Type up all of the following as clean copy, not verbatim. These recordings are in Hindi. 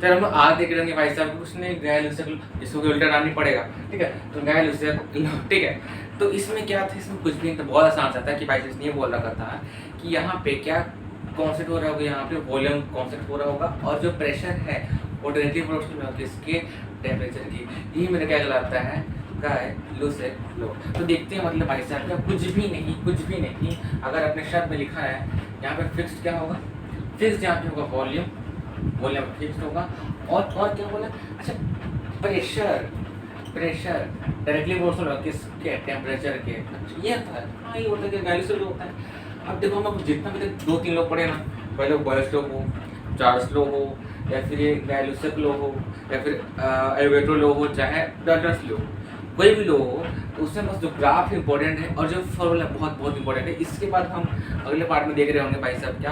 फिर हम लोग आग देख रहे होंगे भाई साहब कुछ नहीं, गैल उससे इसको उल्टा डालनी पड़ेगा, ठीक है, तो गैल उससे, ठीक है। तो इसमें क्या था, इसमें कुछ भी नहीं था, बहुत आसान सा था कि भाई इसने ये बोल रखा था कि यहाँ पे क्या कॉन्सेप्ट हो रहा होगा, यहाँ पे वॉल्यूम कॉन्सेप्ट हो रहा होगा, और जो प्रेशर है वो डायरेक्टली प्रोपोर्शनल होगा किसके, टेम्परेचर की। ये मेरा क्या कहलाता है, का है लो से लो। तो देखते हैं मतलब भाई साहब का कुछ भी नहीं, कुछ भी नहीं। अगर अपने शब्द में लिखा है यहाँ पे फिक्स्ड क्या होगा, फिक्स्ड यहाँ पे होगा वॉल्यूम, वॉल्यूम फिक्स्ड होगा। और क्या बोला, अच्छा प्रेशर, प्रेशर डायरेक्टली प्रोपोर्शनल होगा किसके, टेम्परेचर के। अच्छा ये था, हाँ ये होता है कि वैल्यू से होता है। अब देखो हम जितना भी 2-3 लोग पढ़े ना, पहले बॉयस लो हो, चार्ल्स लो हो, या फिर ये गैलुसक लो हो, या फिर एल्वेट्रो लो हो, चाहे डॉटर्स लो, कोई भी लो हो, तो उसमें बस जो ग्राफ इंपॉर्टेंट है और जो फॉर्मूला बहुत बहुत इंपॉर्टेंट है। इसके बाद हम अगले पार्ट में देख रहे होंगे भाई साहब क्या,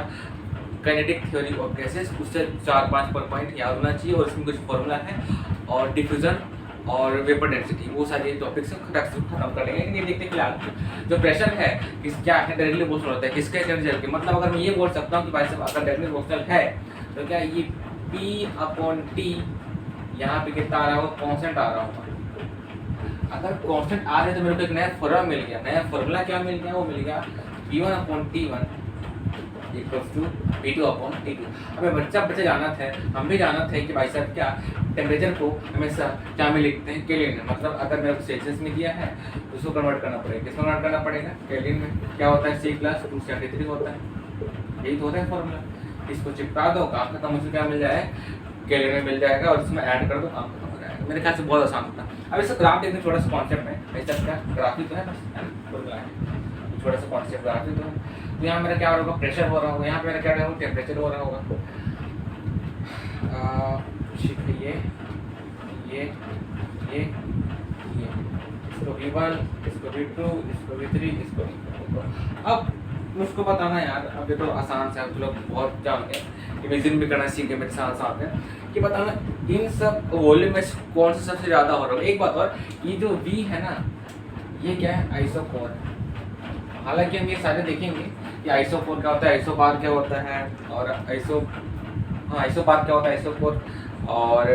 काइनेटिक थ्योरी ऑफ गैसेस, उससे 4-5 पॉइंट याद होना चाहिए, और इसमें कुछ फॉर्मूला है, और डिफ्यूजन और वेपर डेंसिटी, वो सारे टॉपिक्स खत्म कर लेंगे। लेकिन ये देखते हैं फिलहाल जो प्रेशर है किस क्या है, डायरेक्टली प्रोपोर्शनल होता है किसके टेम्परेचर के। मतलब अगर मैं ये बोल सकता हूँ कि भाई साहब अगर डायरेक्टली प्रोपोर्शनल है तो क्या ये P/T यहाँ पे कितना आ रहा होगा, कॉन्स्टेंट आ रहा होगा। अगर कांस्टेंट आ रहे तो मेरे को एक नया फॉर्मूला मिल गया, नया फॉर्मूला क्या मिल गया, वो मिल गया P1/T1 इक्वल्स टू P2/T2। हमें बच्चा जाना था, हम भी जाना था कि भाई साहब क्या टेम्परेचर को हमेशा क्या में लिखते हैं, केल्विन में। मतलब अगर मेरे को सेल्सियस में दिया है तो उसको कन्वर्ट करना पड़ेगा, किसको कन्वर्ट करना पड़ेगा, केल्विन में। क्या होता है, C+273 होता है, यही तो होता है फॉर्मूला। इसको चिपका दो, काम खत्म, उसमें क्या मिल जाए, केल्विन में मिल जाएगा, और इसमें ऐड कर दो, काम खत्म हो जाएगा। मेरे ख्याल से बहुत आसान होता है। अब इसका ग्राफ देखने छोटा सा कॉन्सेप्ट है, ऐसा क्या ग्राफ ही तो है बस, छोटा सा कॉन्सेप्ट ग्राफ ही तो है। तो यहाँ मेरा क्या हो रहा होगा, प्रेशर हो रहा होगा, यहाँ पे मेरा क्या हो रहा होगा, टेम्परेचर हो रहा होगा। ये इसको V1, इसको V2, इसको V3, इसको V4। अब मुझको बताना यार, अब ये तो आसान से आप लोग बहुत जाओगे, इमेजिन भी करना सीख गए मेरे साथ में, कि बताना इन सब वॉल्यूम में कौन सा सबसे ज़्यादा हो रहा है। एक बात और, ये जो V है ना, ये क्या है, आइसोकोर। हालांकि हम ये सारे देखेंगे कि आइसोकोर क्या होता है, आइसोबार क्या होता है, और आइसोबार क्या होता है, आइसोकोर, और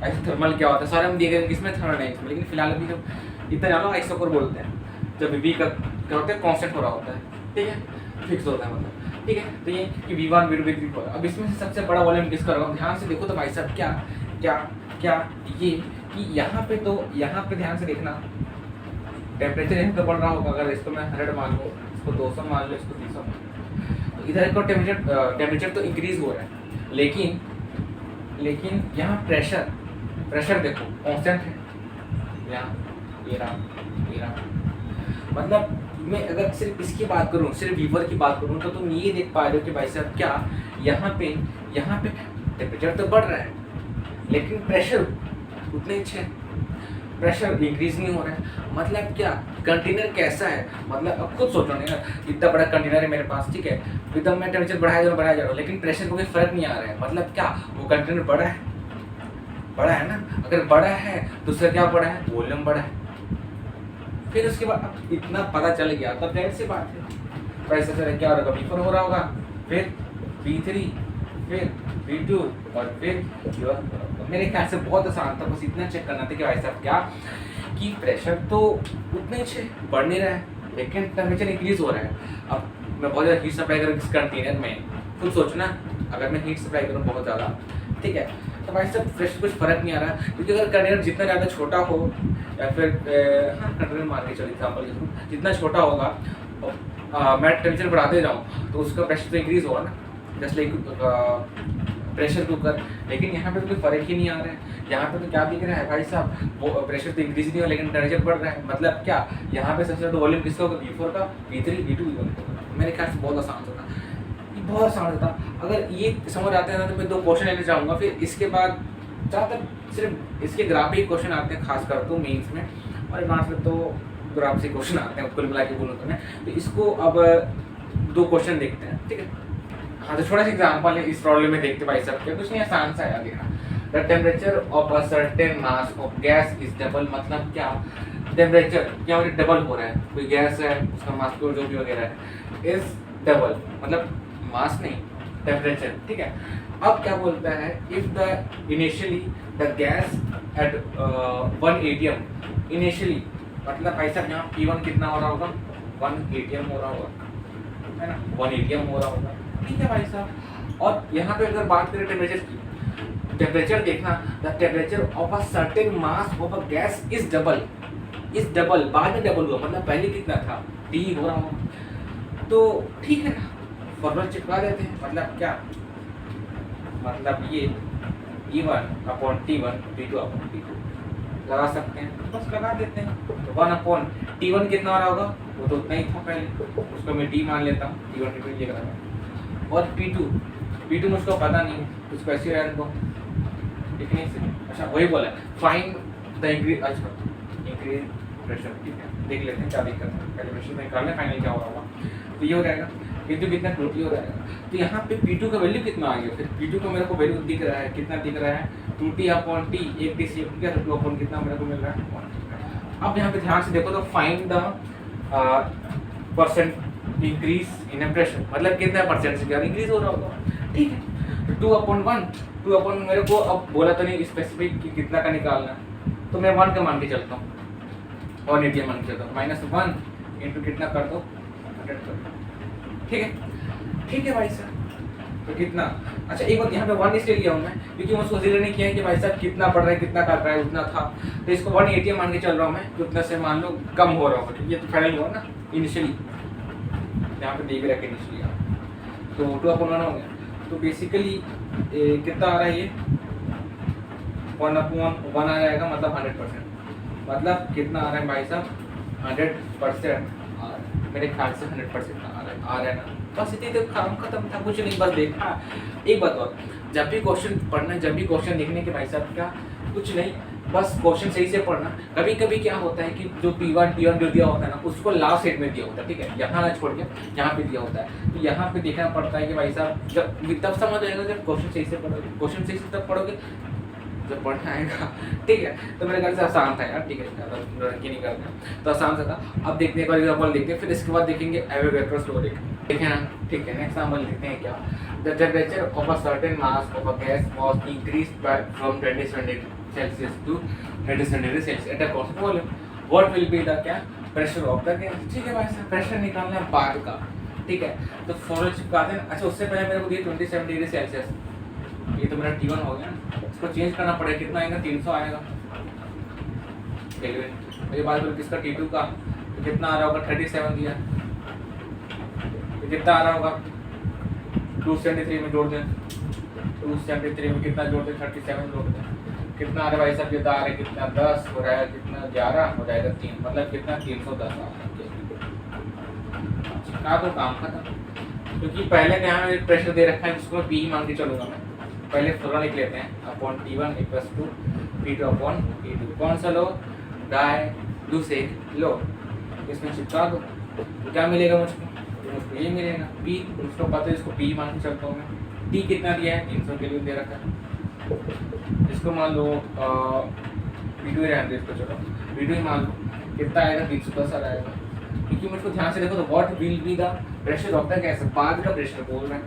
आइसोथर्मल क्या होता है, सारे हम देखेंगे किसमें थर्मोडायनेमिक्स में। लेकिन फिलहाल अभी जब इतना जानो आइसोकोर बोलते हैं जब V का क्या होता है, कांस्टेंट हो रहा होता है, ठीक है, फिक्स होता है मतलब, ठीक है। तो ये कि V1, V2, V3। अब इसमें से सबसे बड़ा वॉल्यूम किसका होगा, ध्यान से देखो तो भाई साहब क्या क्या क्या, ये कि यहाँ पे, तो यहाँ पे ध्यान से देखना, टेम्परेचर यहीं तो बढ़ रहा होगा। अगर इसको मैं 100 मान लो, इसको 200 मान लो, इसको 300 मान लो, तो इधर को टेम्परेचर तो इंक्रीज हो रहा है, लेकिन यहाँ प्रेशर देखो कांस्टेंट है, यहाँ ये रहा। मतलब मैं अगर सिर्फ इसकी बात करूँ, सिर्फ वीवर की बात करूँ, तो तुम ये देख पा रहे हो कि भाई साहब क्या यहाँ पे टेम्परेचर तो बढ़ रहा है, लेकिन प्रेशर उतने अच्छे है, प्रेशर इंक्रीज नहीं हो रहा है। मतलब क्या, कंटेनर कैसा है, मतलब अब खुद सोचो नहीं ना, इतना बड़ा कंटेनर है मेरे पास, ठीक है, एकदम मैं टेम्परेचर बढ़ाया जा रहा हूँ, लेकिन प्रेशर को कोई फर्क नहीं आ रहा है। मतलब क्या, वो कंटेनर बड़ा है ना, अगर बड़ा है तो उसका क्या बड़ा है, वॉल्यूम बड़ा है। फिर उसके बाद अब इतना पता चल गया, तब जाहिर सी बात है प्रेशर से क्या हो रहा होगा, V4 हो रहा होगा, फिर V3, फिर V2, और फिर V1। मेरे ख्याल से बहुत आसान था, बस इतना चेक करना था कि भाई साहब क्या, कि प्रेशर तो उतने अच्छे बढ़ नहीं रहा है, लेकिन टेम्परेचर इंक्रीज हो रहा है। अब मैं बहुत ज़्यादा हीट सप्लाई करूँ इस कंटेनर में, खुद सोचना, अगर मैं हीट सप्लाई करूँ बहुत ज़्यादा, ठीक है, तो भाई साहब प्रेशर कुछ फर्क नहीं आ रहा, क्योंकि अगर कंटेनर जितना ज़्यादा छोटा हो, या फिर कंटेनर मान के चलो एग्जाम्पल जितना छोटा होगा, मैं टेम्परेचर बढ़ाते जाऊँ तो उसका प्रेशर तो इंक्रीज होगा ना, जस्ट लाइक प्रेशर कुकर। लेकिन यहाँ पे तो कोई फर्क ही नहीं आ रहा है, यहाँ पे तो क्या दिख रहा है भाई साहब, वो प्रेशर तो इंक्रीज नहीं हो, लेकिन टेम्परेचर बढ़ रहा है। मतलब क्या, यहाँ पे सबसे ज़्यादा वॉल्यूम किसका होगा, V4 का, V3, V2, V1 का। मेरे ख्याल से बहुत आसान होता, ये बहुत आसान होता। अगर ये समझ आते हैं ना, तो मैं 2 क्वेश्चन लेने चाहूँगा, फिर इसके बाद ज़्यादातर सिर्फ इसके ग्राफ ही क्वेश्चन आते हैं, खास कर तो मेंस में, और एडवांस में तो ग्राफ से क्वेश्चन आते हैं, कुल मिला के बोलूँ तो मैं। तो इसको अब 2 क्वेश्चन देखते हैं, ठीक है। हाँ, तो छोटा सा एग्जाम्पल है इस प्रॉब्लम में देखते भाई साहब, क्या कुछ नहीं, आसान सा है देखना। The temperature of a certain mass of gas is double. मतलब क्या, टेम्परेचर क्या हो रहा है, डबल हो रहा है, कोई गैस है उसका मास जो भी वगैरह है, इज डबल, मतलब मास नहीं टेम्परेचर, ठीक है। अब क्या बोलता है, if the initially the gas at 1 atm initially, मतलब भाई साहब यहाँ P1 कितना हो रहा होगा, 1 atm हो रहा होगा, है ना, 1 atm हो रहा होगा, ठीक है भाई साहब। और यहाँ पे अगर बात करें टेम्परेचर की, टेम्परेचर देखना, the temperature of a certain mass of a gas is double, बाद में डबल हुआ, मतलब पहले कितना था, T हो रहा होगा, तो ठीक है ना, फॉर्मूला चिपका देते हैं, मतलब क्या, मतलब ये E1 upon T1 T2 upon T2 लगा सकते हैं, बस लगा देते हैं। तो 1 अपॉन T1 कितना आ रहा होगा, वो तो उतना ही था पहले, उसको मैं T मान लेता हूँ, T1 T2 ये करा, और P2 मुझको पता नहीं है, उसको ऐसे रहने दो, ठीक नहीं से, अच्छा वही बोला फाइंड द इंक्रीज प्रेशर, ठीक है, देख लेते हैं क्या दिक्कत है, पहले प्रेशर निकालना फाइनल क्या हो रहा होगा, तो ये हो जाएगा P2 कितना 2T हो जाएगा, तो यहाँ पे P2 का वैल्यू कितना आ गया, फिर P2 का मेरे को वैल्यू दिख रहा है, कितना दिख रहा है, 2T अपॉन T, 1T से 2 अपॉन कितना मेरे को मिल रहा है 1। अब यहाँ पे ध्यान से देखो तो find the percent increase in pressure, मतलब कितना परसेंट से क्या इंक्रीज हो रहा होगा, ठीक है, 2 अपॉन मेरे को अब बोला तो नहीं स्पेसिफिक कि कितना का निकालना है, तो मैं 1 का मान के चलता हूँ, और एटीएम मान के चलता हूँ, -1 इंटू कितना कर दो 100 कर दो, ठीक है भाई साहब, तो कितना, अच्छा एक बात यहाँ पे 1 इसलिए लिया हूँ मैं क्योंकि मुझको जीरो नहीं किया है कि भाई साहब कितना पड़ रहा है, कितना कर रहा है, उतना था, तो इसको 1 एटीएम मान के चल रहा हूँ मैं, तो उतना से मान लो कम हो रहा होगा, ये तो फाइनल हुआ ना इनिशियली, यहाँ पे देख रहा है इनिशियली, तो 2 अपॉन 1 हो गया, तो बेसिकली कितना आ रहा है ये 1 अपॉन 1 आ जाएगा, मतलब 100%, मतलब कितना आ रहा है भाई साहब 100% मेरे ख्याल से 100% आ रहा है ना, बस इतनी देर काम खत्म था, कुछ नहीं, बस देखा। एक बात और, जब भी क्वेश्चन पढ़ना, जब भी क्वेश्चन लिखने के भाई साहब क्या कुछ नहीं, बस क्वेश्चन सही से पढ़ना। कभी कभी क्या होता है कि जो P1 T1 जो दिया होता है ना, उसको लास्ट सेट में दिया होता है, ठीक है, यहाँ ना छोड़ के यहाँ पे दिया होता है, तो यहाँ पे देखना पड़ता है कि भाई साहब जब तब समझ आएगा जब क्वेश्चन सही से पढ़ोगे, क्वेश्चन सही से तब पढ़ोगे जब पढ़ना आएगा, ठीक है, तो मेरे ख्याल से आसान था यार, ठीक है, ज़्यादा लड़की नहीं करते, तो आसान सा था। अब देखने का एग्जाम्पल देखते हैं, फिर इसके बाद देखेंगे एवोगैड्रोस लॉ, देखें ना, ठीक है, नेक्स्ट एग्जाम्पल देखते हैं क्या, the temperature of a certain mass of a gas was increased by from 27 Celsius to 37 degree Celsius at a constant volume, what will be the क्या प्रेशर ऑफ द गैस, ठीक है भाई साहब, प्रेशर निकालना है बाद का, ठीक है, तो फॉर्मूला चिपकाते हैं। अच्छा उससे पहले मेरे को दिए 27 डिग्री सेल्सियस, ये तो मेरा T1 हो गया ना, इसको चेंज करना पड़ेगा, कितना आएगा 300 आएगा केल्विन। मेरी बात करो किसका T2 का, तो कितना आ रहा होगा 37 दिया, तो कितना आ रहा होगा 273 में जोड़ दें, 273 में कितना जोड़ दें 37 जोड़ दें, कितना आ रहा है भाई साहब, कितना आ रहा है, कितना 10 हो रहा है, कितना 11 हो जाएगा 3, मतलब कितना 310 आ रहा है, तो काम खत्म, क्योंकि पहले का यहाँ प्रेशर दे रखा है जिसको मैं P मान के चलूंगा मैं, पहले फॉर्मूला लिख लेते हैं, upon T1 equals to P2 upon P2, कौन सा लो, डाइल्यूसिक लो, इसमें चिपका दो, तो क्या मिलेगा मुझको ये मिलेगा, P मुझको पता है, इसको P मान के चलता हूँ मैं, T कितना दिया है 300 के लिए दे रखा है, इसको मान लो P2 ही रहने दो, इसको चलो P2 ही मान लो, कितना आएगा 310 आ जाएगा, क्योंकि मुझको ध्यान से देखो तो what will be the pressure of the gas, बाद का प्रेशर बोल रहा है,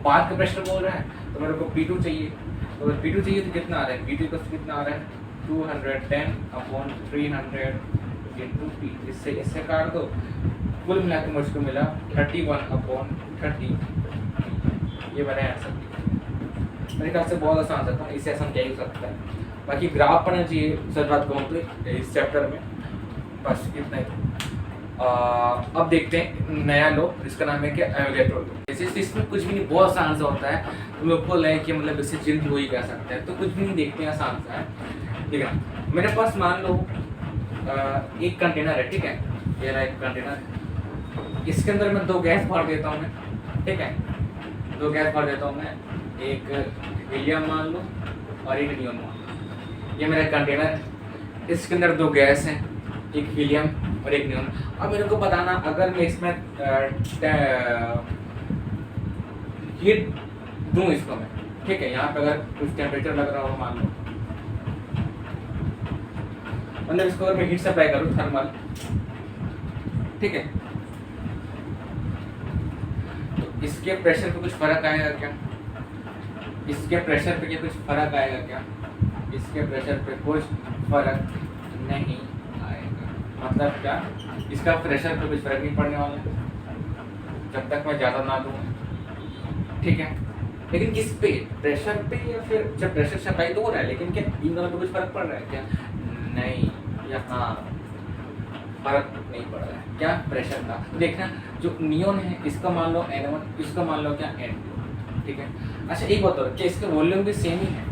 बाद का प्रेशर बोल रहा है, तो मेरे को P2 चाहिए, तो अगर P2 चाहिए तो कितना आ रहा है, P2 का कितना आ रहा है 210 अपॉन 300 इंटू P, इससे काट दो, कुल मिला के मुझको मिला 31 अपॉन 30, ये बना आंसर। मेरे ख्याल से बहुत आसान था, इससे आसान क्या ही हो सकता है, बाकी ग्राफ पढ़ना चाहिए सर बात कहूँ तो इस चैप्टर में, बस इतना ही। अब देखते हैं नया लो, इसका नाम है क्या एवोगैड्रो लो। इसमें कुछ भी नहीं, बहुत आसान सा होता है, तुम लोग को लगे कि मतलब इससे जल्द हो ही क्या सकता है, तो कुछ भी नहीं, देखते हैं आसान सा है, ठीक है। मेरे पास मान लो एक कंटेनर है, ठीक है, ये रहा एक कंटेनर, इसके अंदर मैं 2 गैस भर देता हूँ मैं, ठीक है, 2 गैस भर देता हूँ मैं, एक हीलियम मान लो और एक नियोन मान लो, ये मेरा कंटेनर है, इसके अंदर 2 गैस हैं, एक हीलियम और एक नियोन। अब मेरे को बताना, अगर मैं इसमें हीट दूं इसको मैं, ठीक है, यहाँ पे अगर कुछ टेम्परेचर लग रहा हो मान लो, मतलब इसको अगर मैं हीट सप्लाई करूँ थर्मल, ठीक है, तो इसके प्रेशर पे कुछ फर्क आएगा क्या, इसके प्रेशर पे क्या कुछ फर्क आएगा क्या? इसके प्रेशर पे कुछ फर्क नहीं आएगा। मतलब क्या? इसका प्रेशर पे कुछ फर्क नहीं पड़ने वाला है जब तक मैं ज़्यादा ना दूँ, ठीक है। लेकिन किस पे? प्रेशर पे, या फिर जब प्रेशर से अप्लाई तो हो रहा है, लेकिन क्या इन दोनों पे कुछ फर्क पड़ रहा है क्या? नहीं, यहाँ फर्क नहीं पड़ रहा है। क्या? प्रेशर का। देखना जो नियॉन है इसका मान लो N1, इसका मान लो क्या N2, ठीक है। अच्छा एक बात और, क्या इसका वॉल्यूम भी सेम ही है?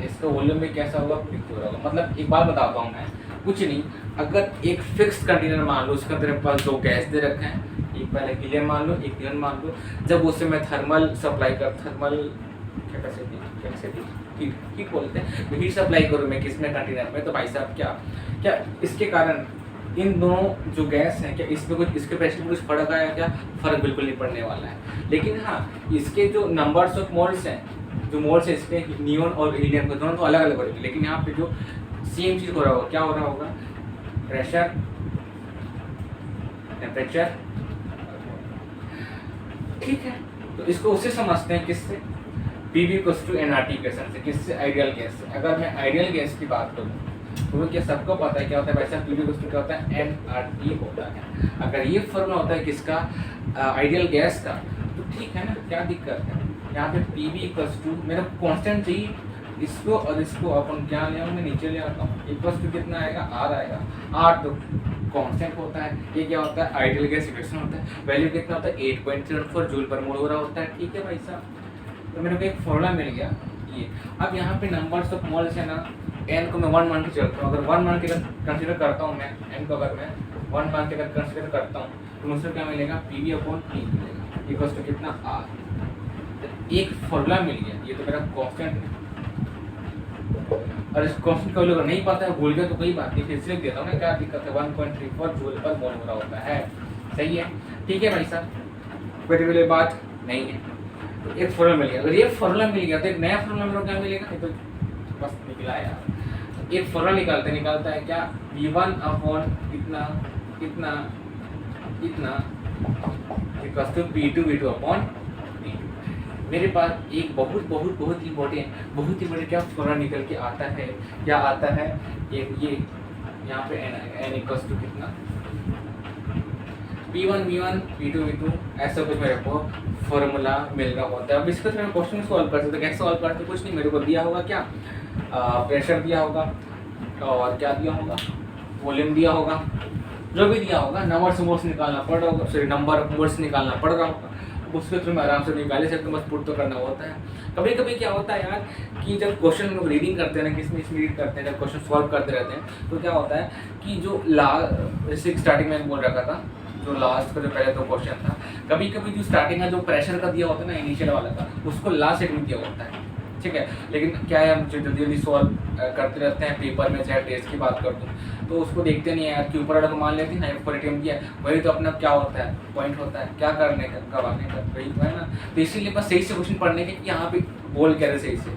इसका वॉल्यूम भी कैसा होगा? फिक्स होगा। मतलब एक बात बताता हूँ मैं, कुछ नहीं, अगर एक फिक्स कंटेनर मान लो, उसका तेरे पास दो गैस दे रखे हैं, एक पहले हीलियम मान लो, एक नियॉन मान लो, जब उससे मैं थर्मल सप्लाई कर, थर्मल कैपेसिटी हीट बोलते हैं, हीट सप्लाई करूँ मैं किसमें? कंटेनर में, तो भाई साहब क्या इसके कारण इन दोनों जो गैस हैं, क्या इसमें कुछ, इसके प्रेशर में कुछ फर्क आया क्या? फर्क बिल्कुल नहीं पड़ने वाला है। लेकिन हाँ, इसके जो नंबर्स ऑफ मोल्स हैं, जो मोल्स है इसके नियॉन और हीलियम के, दोनों तो अलग अलग होंगे, लेकिन यहाँ पे जो सेम चीज़ हो रहा होगा, क्या हो रहा होगा? प्रेशर, टेम्परेचर, ठीक है। तो इसको उससे समझते हैं, किससे? PV = nRT इक्वेशन से। किससे? आइडियल गैस से। अगर मैं आइडियल गैस की बात करूँ तो क्या सबको पता है क्या होता है? वैसे PV = क्या होता है? nRT होता है। अगर ये फॉर्मूला होता है किसका? आइडियल गैस का, तो ठीक है ना, क्या दिक्कत है? यहाँ पे PV = मेरा कांस्टेंट चाहिए, इसको और इसको अपन क्या ले आऊँगा? नीचे ले आता हूँ। इक्वल्स टू कितना आएगा? R आएगा। R तो कांस्टेंट होता है, ये क्या होता है? आइडियल गैस इक्वेशन होता है। वैल्यू कितना होता है? 8.74 जूल पर मोल हो रहा होता है, ठीक है भाई साहब। तो मेरे को एक फॉर्मूला मिल गया ये। अब यहाँ पे नंबर्स ऑफ मोल्स है ना, n को मैं 1 मान के चलता हूँ। अगर 1 मान के कंसिडर करता हूँ मैं, n को अगर मैं 1 मान के अगर कंसिडर करता हूँ, तो मुझसे क्या मिलेगा? PV/T मिलेगा, इक्वल्स टू कितना? R। तो एक फॉर्मूला मिल गया, ये तो मेरा कांस्टेंट है। और इस कांस्टेंट का वैल्यू नहीं पता है, भूल गया तो कोई बात नहीं, फिर से लिख देता हूँ ना, क्या दिक्कत है? 1.34 जूल पर मोल हो रहा होता है, सही है, ठीक है भाई साहब, कोई भी बात नहीं है। तो एक फॉर्मूला मिल गया। अगर ये फॉर्मूला मिल गया तो एक नया फॉर्मूला मेरे को क्या मिलेगा? ये तो बस निकला है यार। एक फॉर्मूला निकालता है क्या? V1 अपॉन इतना इतना इतना equals to P2 upon P2। मेरे पास एक बहुत इंपॉर्टेंट क्या फॉर्मूला निकल के आता है? क्या आता है? ये यहाँ पे n आएगा, n इक्वल्स टू कितना? P1 V1 P2 V2, ऐसा कुछ मेरे को फॉर्मूला मिल रहा होता है। अब इसका मैं क्वेश्चन सॉल्व कर सकते हैं। कैसे सॉल्व करते? कुछ नहीं, मेरे को दिया होगा क्या? प्रेशर दिया होगा, और क्या दिया होगा? वॉल्यूम दिया होगा, जो भी दिया होगा, नंबर ऑफ मोल्स निकालना पड़ रहा होगा, सॉरी नंबर ऑफ मोल्स निकालना पड़ रहा होगा। उसके थ्रू मैं आराम से निकाल ही सकते, बस पुट तो करना होता है। कभी कभी क्या होता है यार कि जब क्वेश्चन लोग रीडिंग करते हैं ना, किसमें इसमें रीड करते हैं, जब क्वेश्चन सॉल्व करते रहते हैं, तो क्या होता है कि जो जैसे स्टार्टिंग में बोल रखा था, जो लास्ट का जो पहले तो क्वेश्चन था, कभी कभी जो स्टार्टिंग में जो प्रेशर का दिया होता है ना, इनिशियल वाला का, उसको लास्ट सेट में दिया होता है, ठीक है। लेकिन क्या है, हम जल्दी जल्दी सॉल्व करते रहते हैं, पेपर में चाहे टेस्ट की बात कर दूँ तो उसको देखते नहीं है यार कि ऊपर वाला को मान लेते हैं ना, ऊपर ATM दिया, वही तो अपना क्या होता है? पॉइंट होता है, क्या करने का, कब आने का, वही तो है ना। तो इसीलिए बस सही से क्वेश्चन पढ़ने के, यहाँ पे बोल कह रहे सही से